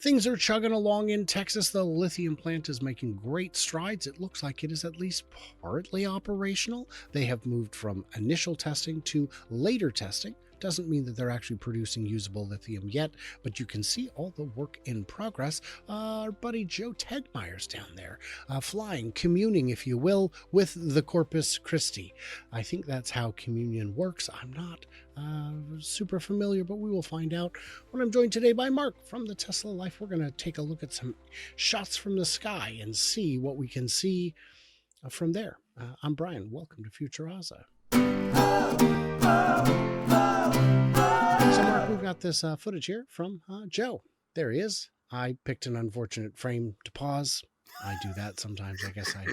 Things are chugging along in Texas. The lithium plant is making great strides. It looks like it is at least partly operational. They have moved from initial testing to later testing. Doesn't mean that they're actually producing usable lithium yet, but you can see all the work in progress. Our buddy Joe Tegmeyer's down there, flying, communing, if you will, with the Corpus Christi. I think that's how communion works. I'm not super familiar, but we will find out when I'm joined today by Mark from the TSLA Life. We're going to take a look at some shots from the sky and see what we can see from there. I'm Brian. Welcome to Futuraza. So Mark, we've got this footage here from Joe. There he is. I picked an unfortunate frame to pause. I do that sometimes. I guess I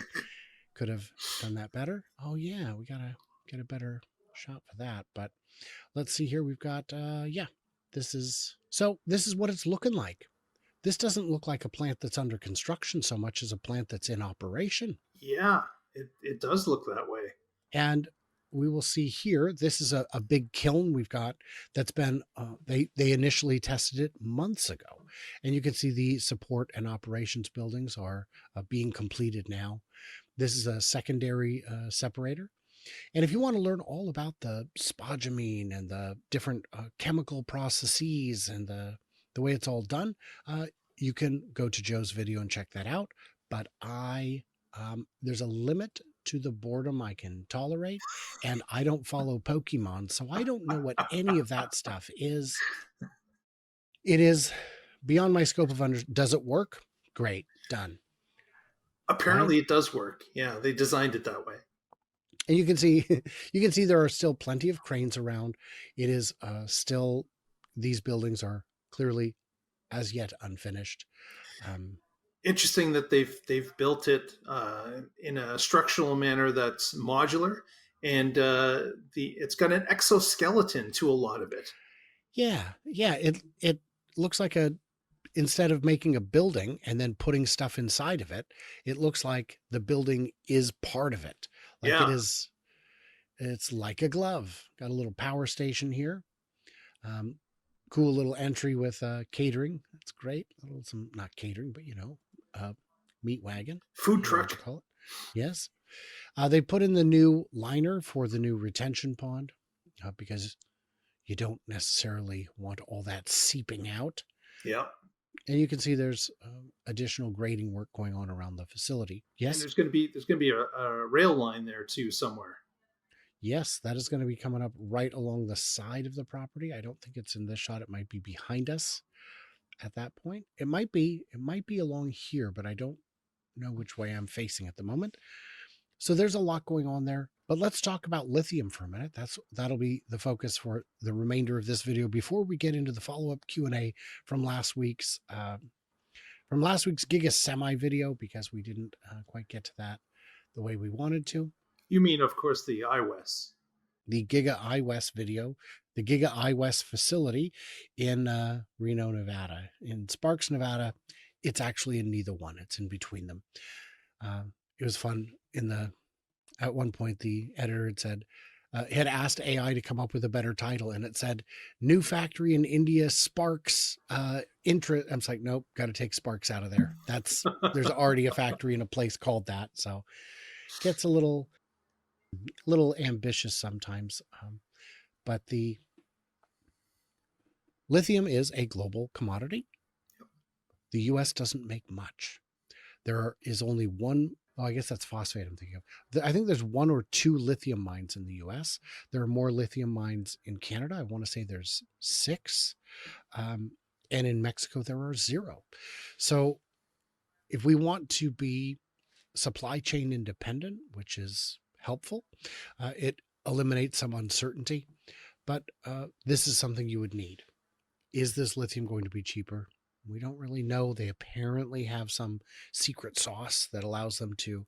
could have done that better. Oh yeah, we gotta get a better shot for that. But let's see here. We've got this is what it's looking like. This doesn't look like a plant that's under construction so much as a plant that's in operation. Yeah, it does look that way. And we will see here, this is a big kiln we've got that's been, they initially tested it months ago. And you can see the support and operations buildings are being completed now. This is a secondary separator. And if you want to learn all about the spodumene and the different chemical processes and the way it's all done, you can go to Joe's video and check that out. But there's a limit to the boredom I can tolerate, and I don't follow Pokemon, so I don't know what any of that stuff is. It is beyond my scope of understanding. Does it work? Great, done. Apparently it does work. Yeah, they designed it that way. And you can see there are still plenty of cranes around. It is still, these buildings are clearly as yet unfinished. Interesting that they've built it in a structural manner that's modular, and it's got an exoskeleton to a lot of it. Yeah. It looks like instead of making a building and then putting stuff inside of it, it looks like the building is part of it. Like yeah. It's like a glove. Got a little power station here. Cool little entry with catering. That's great. Not catering, but meat wagon. Food truck. Call it. Yes. They put in the new liner for the new retention pond because you don't necessarily want all that seeping out. Yeah. And you can see there's additional grading work going on around the facility. Yes. And there's going to be a rail line there too somewhere. Yes, that is going to be coming up right along the side of the property. I don't think it's in this shot. It might be behind us at that point. It might be along here, but I don't know which way I'm facing at the moment. So there's a lot going on there. But let's talk about lithium for a minute. That'll be the focus for the remainder of this video before we get into the follow-up Q&A from last week's Giga Semi video, because we didn't quite get to that the way we wanted to. You mean, of course, the iWest. The Giga iWest video, the Giga iWest facility in Reno, Nevada. In Sparks, Nevada, it's actually in neither one. It's in between them. It was fun. At one point, the editor had said, had asked AI to come up with a better title, and it said, "New factory in India, Sparks interest." I'm like, nope, got to take Sparks out of there. There's already a factory in a place called that, so it gets a little ambitious sometimes. But the lithium is a global commodity. The U.S. doesn't make much. There is only one. Oh, I guess that's phosphate I'm thinking of. I think there's one or two lithium mines in the U.S. There are more lithium mines in Canada. I want to say there's 6. And in Mexico, there are 0. So if we want to be supply chain independent, which is helpful, it eliminates some uncertainty. But this is something you would need. Is this lithium going to be cheaper? We don't really know. They apparently have some secret sauce that allows them to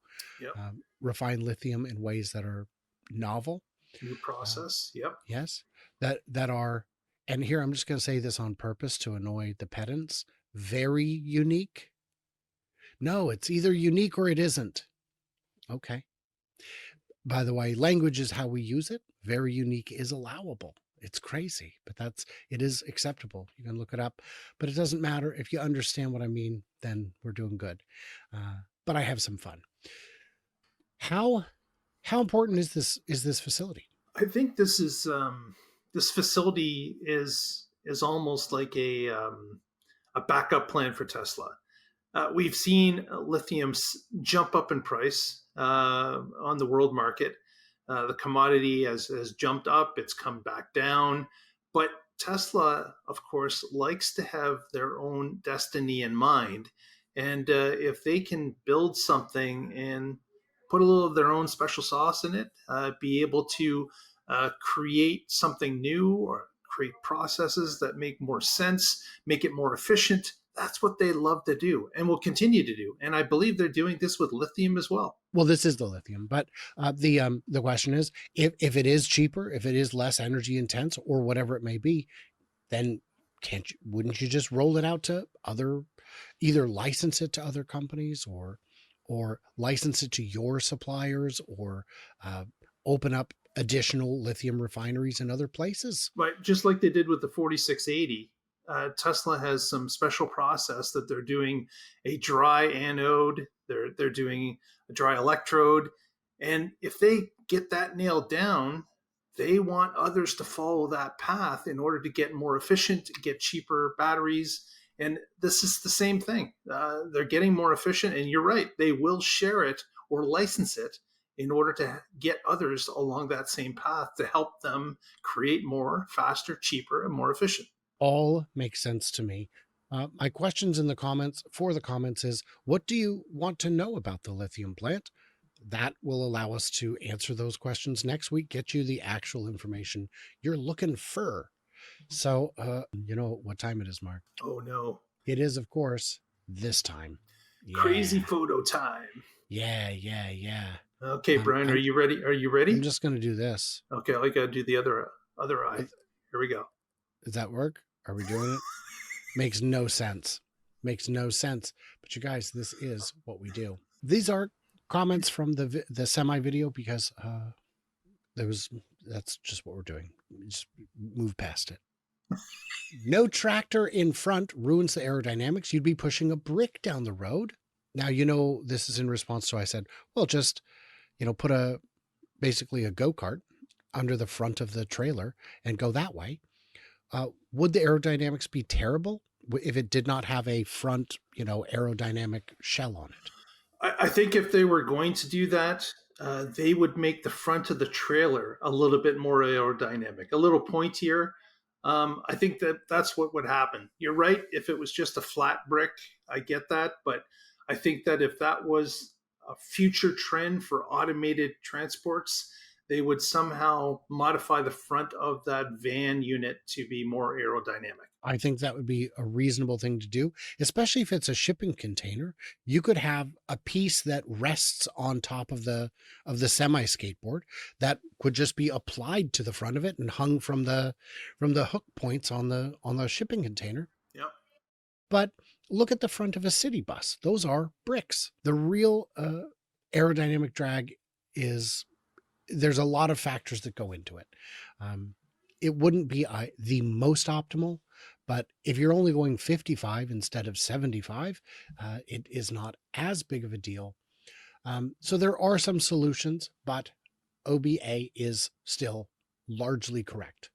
refine lithium in ways that are novel. New process. Yep. Yes. That are, and here I'm just going to say this on purpose to annoy the pedants, very unique. No, it's either unique or it isn't. Okay. By the way, language is how we use it. Very unique is allowable. It's crazy, but it is acceptable. You can look it up, but it doesn't matter. If you understand what I mean, then we're doing good. But I have some fun. How important is this facility? I think this facility is almost like a backup plan for Tesla. We've seen lithium jump up in price on the world market. The commodity has jumped up, it's come back down. But Tesla, of course, likes to have their own destiny in mind. And if they can build something and put a little of their own special sauce in it, be able to create something new or create processes that make more sense, make it more efficient, that's what they love to do and will continue to do. And I believe they're doing this with lithium as well. Well, this is the lithium, but the question is, if it is cheaper, if it is less energy intense, or whatever it may be, then wouldn't you just roll it out to either license it to other companies, or license it to your suppliers, or open up additional lithium refineries in other places? But just like they did with the 4680, Tesla has some special process that they're doing a dry anode, they're doing a dry electrode, and if they get that nailed down, they want others to follow that path in order to get more efficient, get cheaper batteries. And this is the same thing. They're getting more efficient, and you're right, they will share it or license it in order to get others along that same path to help them create more, faster, cheaper, and more efficient. All makes sense to me. My questions in the comments is, what do you want to know about the lithium plant? That will allow us to answer those questions next week, get you the actual information you're looking for. So, you know what time it is, Mark? Oh no. It is, of course, this time. Yeah. Crazy photo time. Yeah. Okay, Brian, are you ready? Are you ready? I'm just going to do this. Okay, I got to do the other eye. Here we go. Does that work? Are we doing it? Makes no sense. Makes no sense. But you guys, this is what we do. These are comments from the semi video, because that's just what we're doing. Just move past it. No tractor in front ruins the aerodynamics. You'd be pushing a brick down the road. Now, this is in response to, I said, well, just, put basically a go-kart under the front of the trailer and go that way. Would the aerodynamics be terrible if it did not have a front, aerodynamic shell on it? I think if they were going to do that, they would make the front of the trailer a little bit more aerodynamic, a little pointier. I think that's what would happen. You're right. If it was just a flat brick, I get that. But I think that if that was a future trend for automated transports, they would somehow modify the front of that van unit to be more aerodynamic. I think that would be a reasonable thing to do, especially if it's a shipping container. You could have a piece that rests on top of the semi skateboard that could just be applied to the front of it and hung from the hook points on the shipping container. Yep. But look at the front of a city bus. Those are bricks. The real aerodynamic drag is, there's a lot of factors that go into it. It wouldn't be the most optimal, but if you're only going 55 instead of 75, it is not as big of a deal. So there are some solutions, but OBA is still largely correct.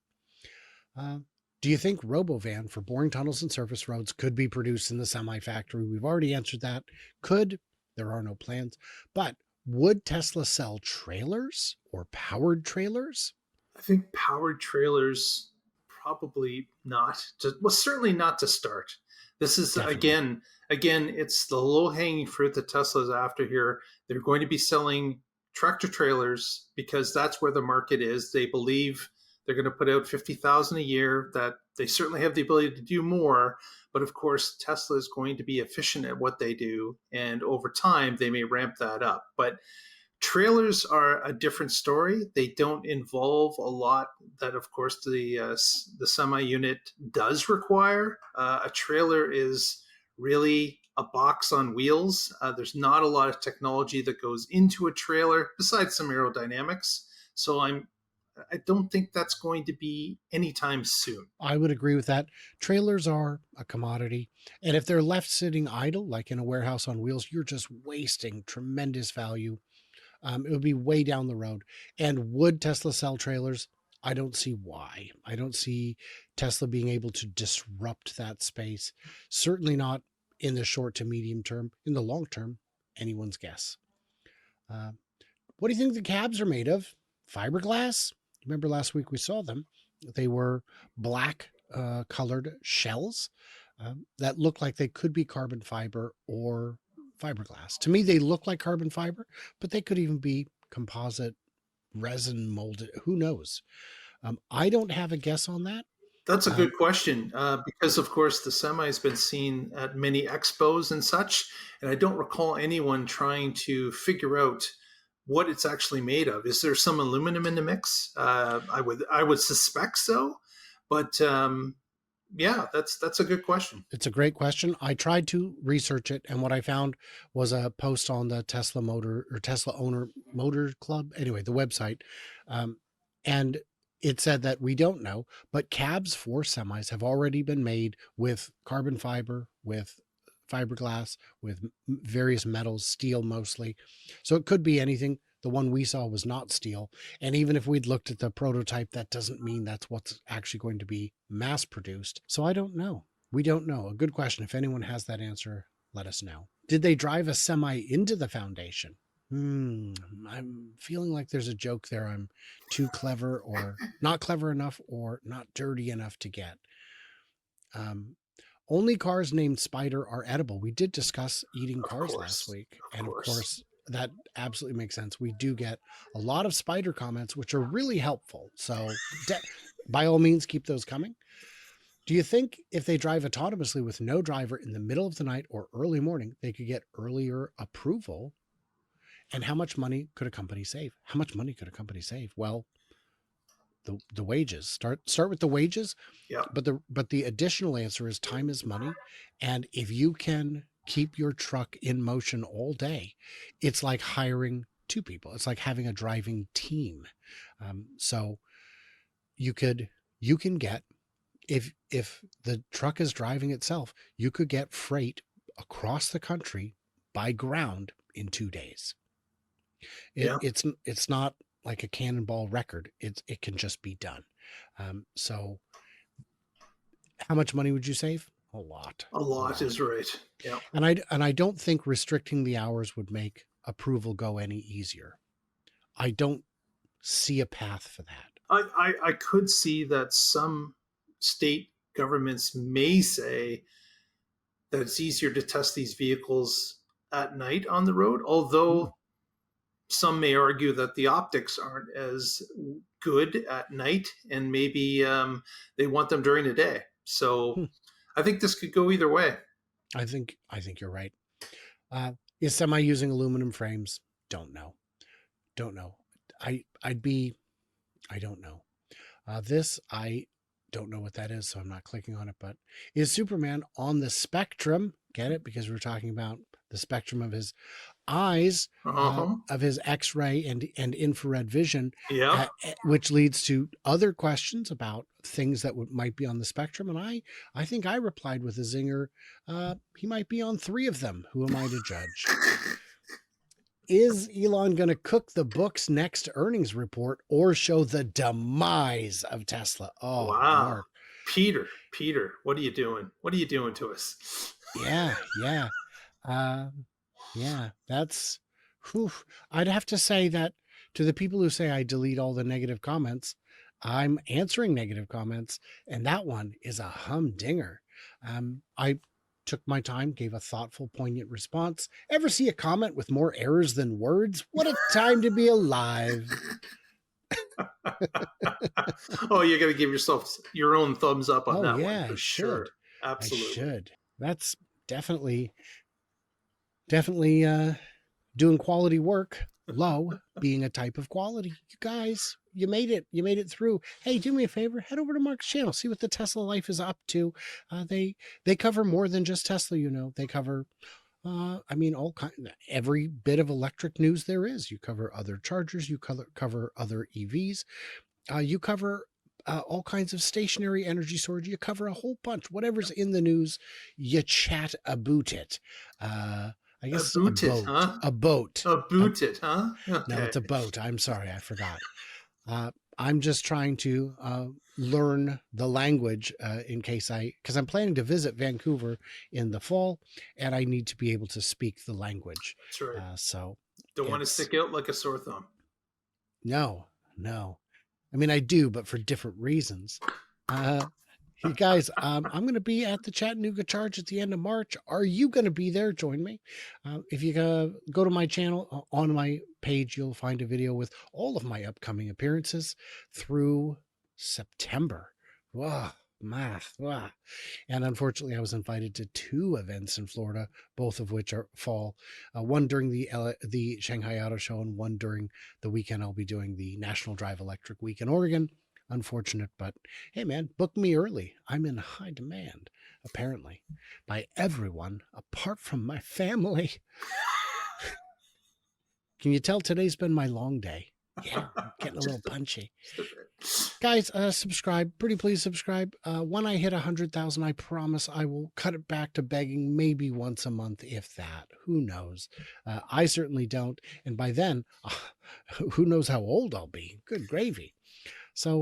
Do you think RoboVan for boring tunnels and surface roads could be produced in the semi factory? We've already answered that. Could. There are no plans. But would Tesla sell trailers or powered trailers? I think powered trailers, probably not. Well, certainly not to start. This is again, it's the low hanging fruit that Tesla's after here. They're going to be selling tractor trailers because that's where the market is. They believe they're going to put out 50,000 a year. That they certainly have the ability to do more. But of course, Tesla is going to be efficient at what they do, and over time they may ramp that up. But trailers are a different story. They don't involve a lot that, of course, the semi unit does require. A trailer is really a box on wheels. There's not a lot of technology that goes into a trailer besides some aerodynamics. So I don't think that's going to be anytime soon. I would agree with that. Trailers are a commodity. And if they're left sitting idle, like in a warehouse on wheels, you're just wasting tremendous value. It would be way down the road. And would Tesla sell trailers? I don't see why. I don't see Tesla being able to disrupt that space. Certainly not in the short to medium term. In the long term, anyone's guess. Uh, what do you think the cabs are made of? Fiberglass? Remember last week we saw them. They were black colored shells that looked like they could be carbon fiber or fiberglass. To me, they look like carbon fiber, but they could even be composite resin molded. Who knows? I don't have a guess on that. That's a Um, good question because, of course, the semi has been seen at many expos and such, and I don't recall anyone trying to figure out what it's actually made of. Is there some aluminum in the mix? I would suspect so, but yeah, that's a good question. it's a great question. I tried to research it, and what I found was a post on the Tesla Motor or Tesla Owner Motor Club. Anyway, the website, and it said that we don't know, but cabs for semis have already been made with carbon fiber, with fiberglass, with various metals, steel mostly. So it could be anything. The one we saw was not steel. And even if we'd looked at the prototype, that doesn't mean that's what's actually going to be mass produced. So I don't know. We don't know. A good question. If anyone has that answer, let us know. Did they drive a semi into the foundation? I'm feeling like there's a joke there. I'm too clever or not clever enough or not dirty enough to get. Um, Only cars named Spider are edible. We did discuss eating Of cars last course, week. of And of course. course, that absolutely makes sense. We do get a lot of Spider comments, which are really helpful. So, by all means, keep those coming. Do you think if they drive autonomously with no driver in the middle of the night or early morning, they could get earlier approval? And how much money could a company save? How much money could a company save? Well, the wages. Start with the wages, Yeah, but the additional answer is time is money, and if you can keep your truck in motion all day, it's like hiring two people. It's like having a driving team. So you could you can get if the truck is driving itself, you could get freight across the country by ground in 2 days. yeah. It's not like a cannonball record. It can just be done. So how much money would you save? A lot, A a lot lot. is right. Yeah. And I don't think restricting the hours would make approval go any easier. I don't see a path for that. I could see that some state governments may say that it's easier to test these vehicles at night on the road, Hmm. although some may argue that the optics aren't as good at night and maybe they want them during the day. So Hmm. I think this could go either way. I think you're right. Uh, is semi using aluminum frames? Don't know. Don't know. I'd be. I don't know. This I don't know what that is, so I'm not clicking on it. But is Superman on the spectrum? Get it? Because we're talking about the spectrum of his eyes, Uh-huh. of his X-ray and infrared vision, Yeah. which leads to other questions about things that might be on the spectrum. And I think I replied with a zinger. He might be on 3 of them. Who am I to judge? Is Elon going to cook the books next earnings report or show the demise of Tesla? Oh, Wow. Mark. Peter, what are you doing? What are you doing to us? Yeah, yeah. Um, yeah, that's whew. I'd have to say that to the people who say I delete all the negative comments, I'm answering negative comments, and that one is a humdinger. I took my time, gave a thoughtful, poignant response. Ever see a comment with more errors than words? What a time to be alive. Oh, you're going to give yourself your own thumbs up on Oh that one yeah, I for should. sure. I Absolutely. should. That's definitely doing quality work. Low being a type of quality. You guys, you made it. You made it through. Hey, do me a favor. Head over to Mark's channel. See what the Tesla life is up to. They cover more than just Tesla. They cover. I mean, all kind, every bit of electric news there is. You cover other chargers. You cover other EVs. You cover all kinds of stationary energy storage. You cover a whole bunch. Whatever's in the news, you chat about it. I A guess a boot it, boat. huh? A boat. A A, boot it, huh? no, Okay. it's a boat. I'm sorry, I forgot. I'm just trying to learn the language in case because I'm planning to visit Vancouver in the fall, and I need to be able to speak the language. That's right. So Don't want to it's stick out like a sore thumb. no, no. I mean, I do, but for different reasons. Uh, you guys, I'm going to be at the Chattanooga Charge at the end of March. Are you going to be there? Join me. If you go to my channel, on my page, you'll find a video with all of my upcoming appearances through September. Wow, math. Wow. And unfortunately, I was invited to 2 events in Florida, both of which are fall. One during the Shanghai Auto Show, and one during the weekend I'll be doing the National Drive Electric Week in Oregon. Unfortunate, but hey, man, book me early. I'm in high demand, apparently, by everyone apart from my family. Can you tell today's been my long day? Yeah, I'm getting a little punchy. Guys, subscribe. Pretty please subscribe. When I hit 100,000, I promise I will cut it back to begging maybe once a month, if that. Who knows? I certainly don't. And by then, who knows how old I'll be? Good gravy. So,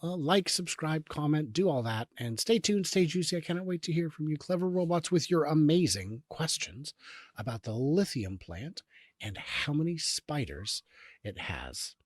like, subscribe, comment, do all that. And stay tuned, stay juicy. I cannot wait to hear from you, clever robots, with your amazing questions about the lithium plant and how many spiders it has.